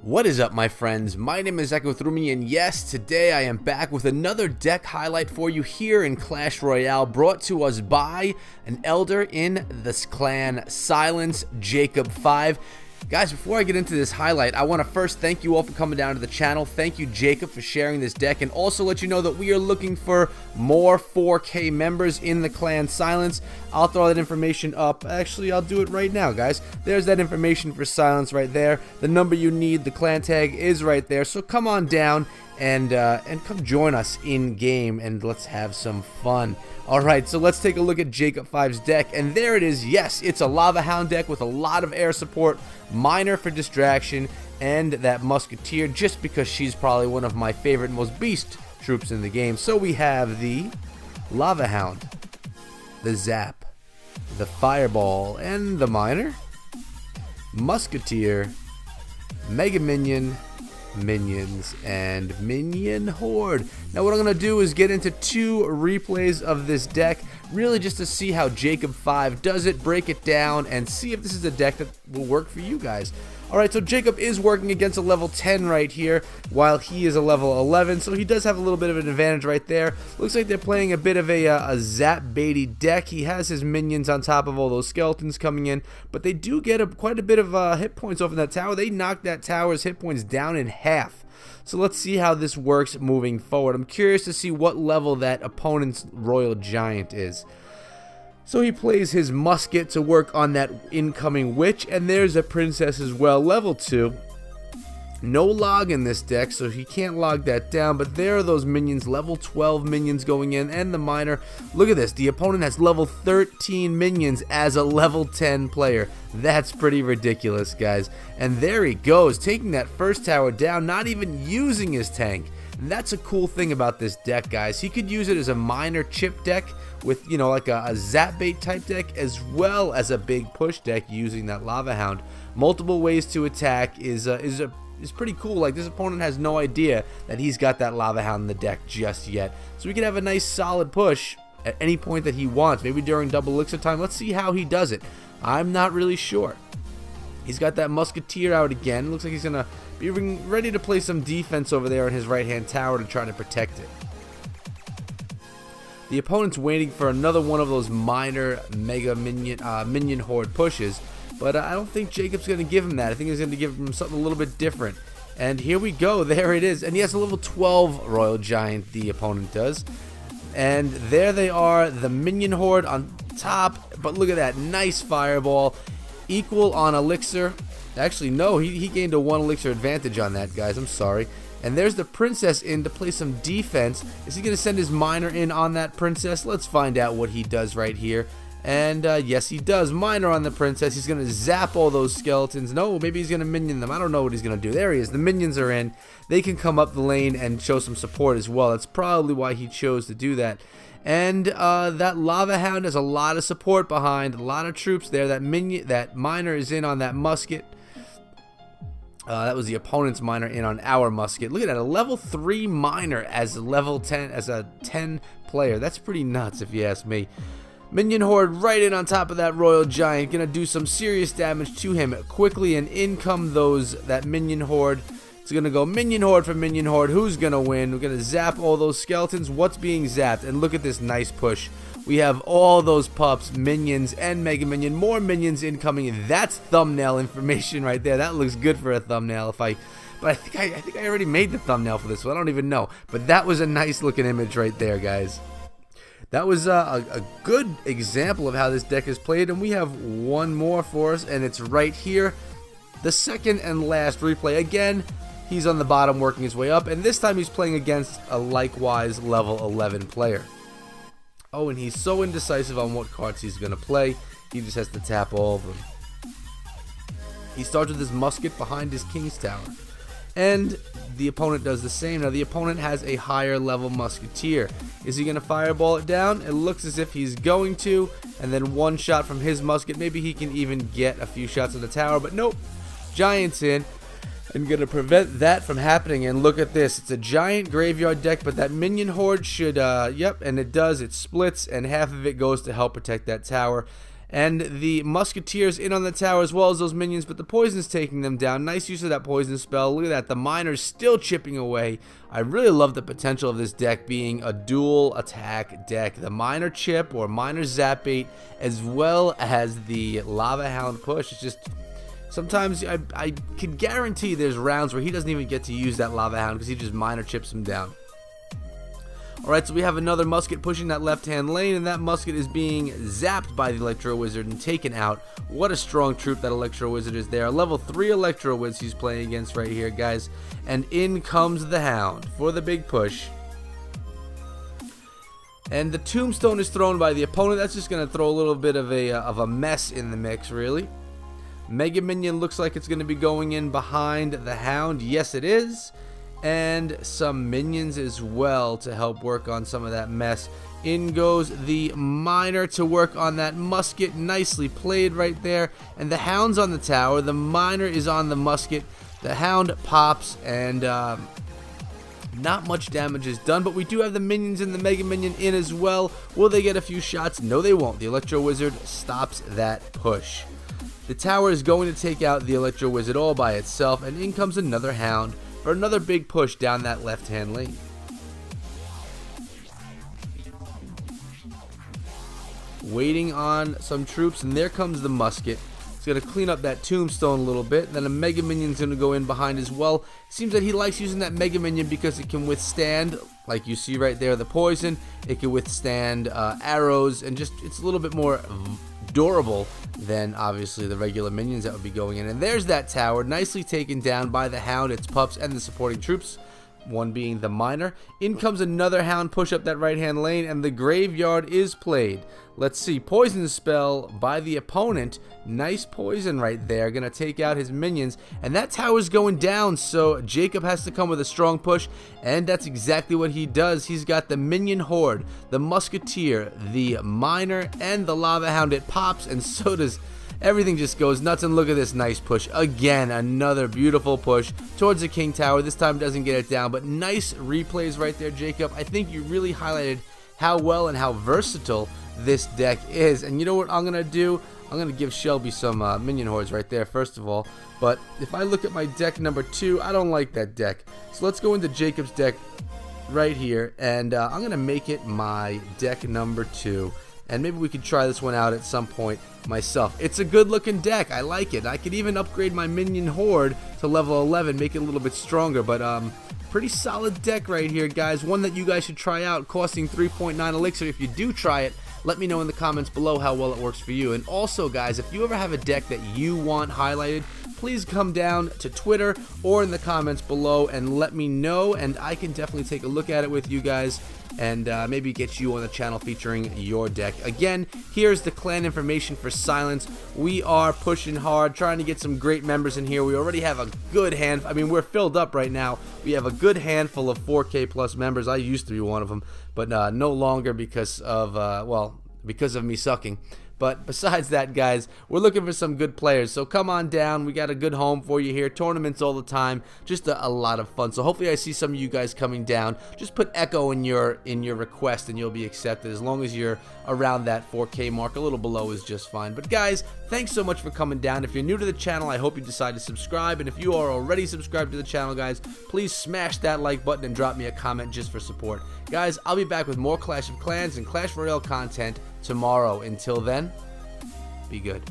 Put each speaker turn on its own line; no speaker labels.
What is up, my friends? My name is Echo Thrumi, and yes, today I am back with another deck highlight for you here in Clash Royale, brought to us by an elder in this clan, Silence Jacob 5. Guys, before I get into this highlight, I want to first thank you all for coming down to the channel. Thank you, Jacob, for sharing this deck, and also let you know that we are looking for more 4K members in the clan Silence. I'll throw that information up. Actually, I'll do it right now, guys. There's that information for Silence right there. The number you need, the clan tag is right there. So come on down and come join us in game, and let's have some fun. Alright, so let's take a look at Jacob 5's deck, and there it is. Yes, it's a LavaHound deck with a lot of air support, Miner for distraction, and that Musketeer, just because she's probably one of my favorite, most beast troops in the game. So we have the LavaHound, the Zap, the Fireball, and the Miner, Musketeer, Mega Minion, Minions, and Minion Horde. Now what I'm going to do is get into two replays of this deck, really just to see how Jacob 5 does it, break it down, and see if this is a deck that will work for you guys. Alright, so Jacob is working against a level 10 right here, while he is a level 11, so he does have a little bit of an advantage right there. Looks like they're playing a bit of a zap baity deck. He has his minions on top of all those skeletons coming in, but they do get quite a bit of hit points off of that tower. They knock that tower's hit points down in half. So let's see how this works moving forward. I'm curious to see what level that opponent's Royal Giant is. So he plays his musket to work on that incoming witch, and there's a princess as well, level 2. No log in this deck, so he can't log that down, but there are those minions, level 12 minions going in, and the miner. Look at this, the opponent has level 13 minions as a level 10 player. That's pretty ridiculous, guys. And there he goes, taking that first tower down, not even using his tank. And that's a cool thing about this deck, guys. He could use it as a miner chip deck with, you know, like a zap bait type deck, as well as a big push deck using that LavaHound. Multiple ways to attack is pretty cool. Like, this opponent has no idea that he's got that LavaHound in the deck just yet. So we can have a nice solid push at any point that he wants, maybe during double elixir time. Let's see how he does it. I'm not really sure. He's got that Musketeer out again. Looks like he's gonna be ready to play some defense over there in his right hand tower to try to protect it. The opponent's waiting for another one of those minor mega minion horde pushes, but I don't think Jacob's going to give him that. I think he's going to give him something a little bit different. And here we go. There it is. And he has a level 12 Royal Giant, the opponent does. And there they are, the minion horde on top. But look at that. Nice fireball. Equal on elixir. Actually, no. He gained a 1 elixir advantage on that, guys. I'm sorry. And there's the princess in to play some defense. Is he going to send his miner in on that princess? Let's find out what he does right here. And yes, he does. Miner on the princess. He's going to zap all those skeletons. No, maybe he's going to minion them. I don't know what he's going to do. There he is. The minions are in. They can come up the lane and show some support as well. That's probably why he chose to do that. And that LavaHound has a lot of support behind. A lot of troops there. That miner is in on that musket. That was the opponent's miner in on our musket. Look at that, a level 3 miner as a level 10, as a 10 player. That's pretty nuts if you ask me. Minion Horde right in on top of that Royal Giant. Gonna do some serious damage to him quickly, and in come that Minion Horde. It's gonna go Minion Horde for Minion Horde. Who's gonna win? We're gonna zap all those skeletons. What's being zapped? And look at this nice push. We have all those pups, minions, and Mega Minion. More minions incoming. That's thumbnail information right there. That looks good for a thumbnail. But I think I already made the thumbnail for this one. I don't even know. But that was a nice looking image right there, guys. That was a good example of how this deck is played, and we have one more for us, and it's right here. The second and last replay. Again, he's on the bottom working his way up, and this time he's playing against a likewise level 11 player. Oh, and he's so indecisive on what cards he's going to play. He just has to tap all of them. He starts with his musket behind his king's tower. And the opponent does the same. Now, the opponent has a higher level musketeer. Is he going to fireball it down? It looks as if he's going to. And then one shot from his musket. Maybe he can even get a few shots on the tower. But nope. Giant's in. And going to prevent that from happening. And look at this. It's a giant graveyard deck, but that minion horde should, yep, and it does. It splits, and half of it goes to help protect that tower. And the Musketeers in on the tower as well as those minions, but the poison's taking them down. Nice use of that poison spell. Look at that, the miner's still chipping away. I really love the potential of this deck being a dual attack deck. The miner chip or miner zap bait as well as the LavaHound push. It's just sometimes I can guarantee there's rounds where he doesn't even get to use that LavaHound because he just miner chips him down. Alright, so we have another musket pushing that left-hand lane, and that musket is being zapped by the Electro Wizard and taken out. What a strong troop that Electro Wizard is there. Level 3 Electro Wiz he's playing against right here, guys. And in comes the Hound for the big push. And the Tombstone is thrown by the opponent. That's just going to throw a little bit of a mess in the mix, really. Mega Minion looks like it's going to be going in behind the Hound. Yes, it is. And some minions as well to help work on some of that mess. In goes the miner to work on that musket. Nicely played right there. And the Hound's on the tower. The miner is on the musket. The Hound pops and not much damage is done, but we do have the minions and the Mega Minion in as well. Will they get a few shots? No, they won't. The Electro Wizard stops that push. The tower is going to take out the Electro Wizard all by itself, and in comes another Hound for another big push down that left-hand lane. Waiting on some troops, and there comes the musket. It's going to clean up that Tombstone a little bit. Then a Mega Minion's going to go in behind as well. Seems that he likes using that Mega Minion because it can withstand, like you see right there, the poison. It can withstand arrows, and just it's a little bit more durable than obviously the regular minions that would be going in. And there's that tower, nicely taken down by the Hound, its pups, and the supporting troops, one being the miner. In comes another Hound push up that right hand lane, and the graveyard is played. Let's see, poison spell by the opponent. Nice poison right there, gonna take out his minions, and that tower's going down, so Jacob has to come with a strong push, and that's exactly what he does. He's got the minion horde, the musketeer, the miner, and the LavaHound. It pops, and so does everything. Just goes nuts. And look at this nice push again, another beautiful push towards the king tower. This time doesn't get it down, but nice replays right there, Jacob. I think you really highlighted how well and how versatile this deck is. And you know what I'm gonna do? I'm gonna give Shelby some minion hordes right there first of all. But if I look at my deck number 2, I don't like that deck, so let's go into Jacob's deck right here, and I'm gonna make it my deck number 2. And maybe we could try this one out at some point myself. It's a good looking deck. I like it. I could even upgrade my minion horde to level 11, make it a little bit stronger. But pretty solid deck right here, guys. One that you guys should try out, costing 3.9 elixir. If you do try it, let me know in the comments below how well it works for you. And also, guys, if you ever have a deck that you want highlighted, please come down to Twitter or in the comments below and let me know, and I can definitely take a look at it with you guys and maybe get you on the channel featuring your deck. Again, here's the clan information for Silence. We are pushing hard, trying to get some great members in here. We already have a good hand. I mean, we're filled up right now. We have a good handful of 4K plus members. I used to be one of them, but no longer because of, well, because of me sucking. But besides that, guys, we're looking for some good players, so come on down. We got a good home for you here, tournaments all the time, just a lot of fun. So hopefully I see some of you guys coming down. Just put Echo in your request and you'll be accepted, as long as you're around that 4K mark. A little below is just fine. But guys, thanks so much for coming down. If you're new to the channel, I hope you decide to subscribe, and if you are already subscribed to the channel, guys, please smash that like button and drop me a comment just for support. Guys, I'll be back with more Clash of Clans and Clash Royale content tomorrow. Until then, be good.